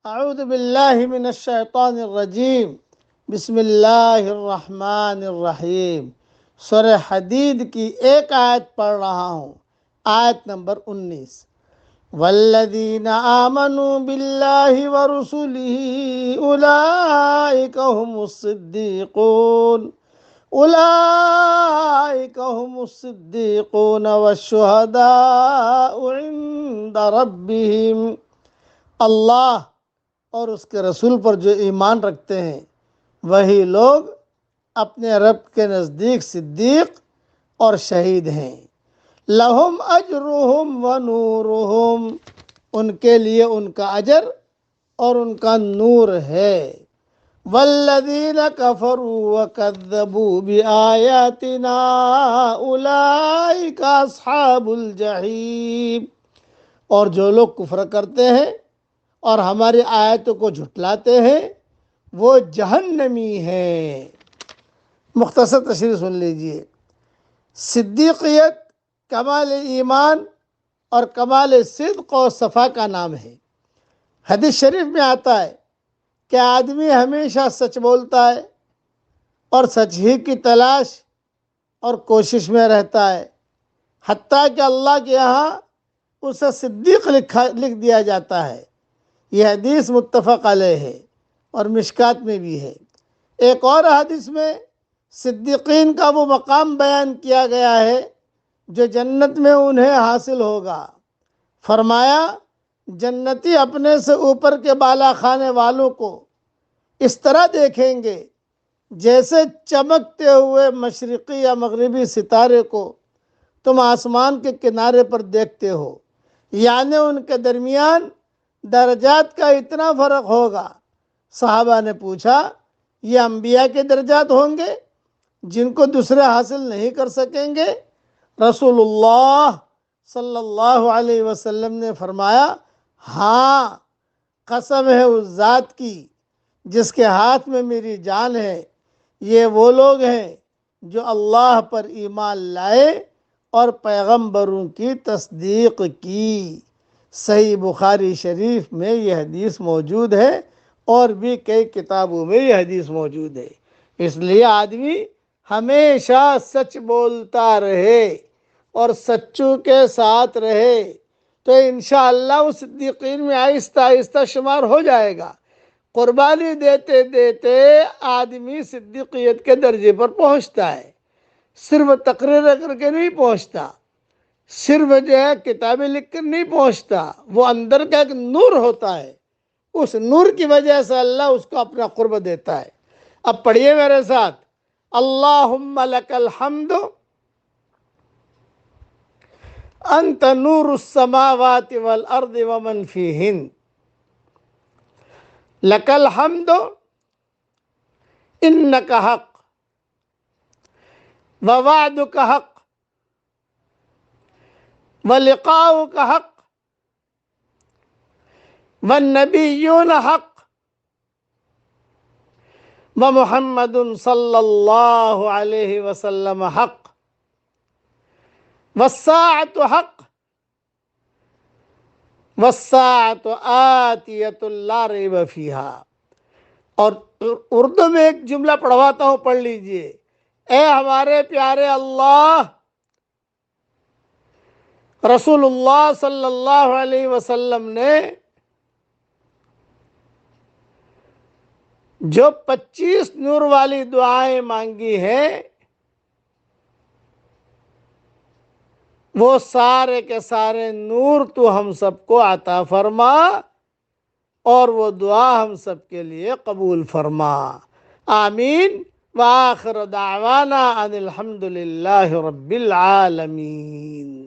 اعوذ باللہ من الشیطان الرجیم بسم اللہ الرحمن الرحیم۔ سورہ حدید کی ایک آیت پڑھ رہا ہوں، آیت نمبر 19۔ والذین آمنوا باللہ ورسلہ اولئک هم الصدیقون والشہداء عند ربہم۔ اللہ اور اس کے رسول پر جو ایمان رکھتے ہیں وہی لوگ اپنے رب کے نزدیک صدیق اور شہید ہیں۔ لہم اجرہم و نورہم، ان کے لیے ان کا اجر اور ان کا نور ہے۔ والذین کفروا وکذبوا بآیاتنا اولئک اصحاب الجحیم، اور جو لوگ کفر کرتے ہیں اور ہماری آیتوں کو جھٹلاتے ہیں وہ جہنمی ہیں۔ مختصر تشریح سن لیجئے۔ صدیقیت کمال ایمان اور کمال صدق و صفا کا نام ہے۔ حدیث شریف میں آتا ہے کہ آدمی ہمیشہ سچ بولتا ہے اور سچ ہی کی تلاش اور کوشش میں رہتا ہے، حتیٰ کہ اللہ کے یہاں اسے صدیق لکھ دیا جاتا ہے۔ یہ حدیث متفق علیہ ہے اور مشکات میں بھی ہے۔ ایک اور حدیث میں صدیقین کا وہ مقام بیان کیا گیا ہے جو جنت میں انہیں حاصل ہوگا۔ فرمایا جنتی اپنے سے اوپر کے بالا خانے والوں کو اس طرح دیکھیں گے جیسے چمکتے ہوئے مشرقی یا مغربی ستارے کو تم آسمان کے کنارے پر دیکھتے ہو، یعنی ان کے درمیان درجات کا اتنا فرق ہوگا۔ صحابہ نے پوچھا یہ انبیاء کے درجات ہوں گے جن کو دوسرے حاصل نہیں کر سکیں گے؟ رسول اللہ صلی اللہ علیہ وسلم نے فرمایا ہاں، قسم ہے اس ذات کی جس کے ہاتھ میں میری جان ہے، یہ وہ لوگ ہیں جو اللہ پر ایمان لائے اور پیغمبروں کی تصدیق کی۔ صحیح بخاری شریف میں یہ حدیث موجود ہے اور بھی کئی کتابوں میں یہ حدیث موجود ہے۔ اس لیے آدمی ہمیشہ سچ بولتا رہے اور سچوں کے ساتھ رہے تو انشاءاللہ اس صدیقین میں آہستہ آہستہ شمار ہو جائے گا۔ قربانی دیتے دیتے آدمی صدیقیت کے درجے پر پہنچتا ہے، صرف تقریر کر کے نہیں پہنچتا، صرف جو ہے کتابیں لکھ کر نہیں پہنچتا، وہ اندر کا ایک نور ہوتا ہے، اس نور کی وجہ سے اللہ اس کو اپنا قرب دیتا ہے۔ اب پڑھیے میرے ساتھ، اللہم لک الحمد انت نور السماوات والارض ومن فیہن، لک الحمد انک حق ووعدک حق ولقاؤک حق والنبیون حق ومحمد صلی اللہ علیہ وسلم حق والساعۃ حق والساعۃ آتیۃ لا ریب فیہا۔ اور اردو میں ایک جملہ پڑھواتا ہوں، پڑھ لیجئے۔ اے ہمارے پیارے اللہ، رسول اللہ صلی اللہ علیہ وسلم نے جو 25 نور والی دعائیں مانگی ہیں وہ سارے کے سارے نور تو ہم سب کو عطا فرما اور وہ دعا ہم سب کے لیے قبول فرما، آمین۔ وآخر دعوانا ان الحمد للہ رب العالمین۔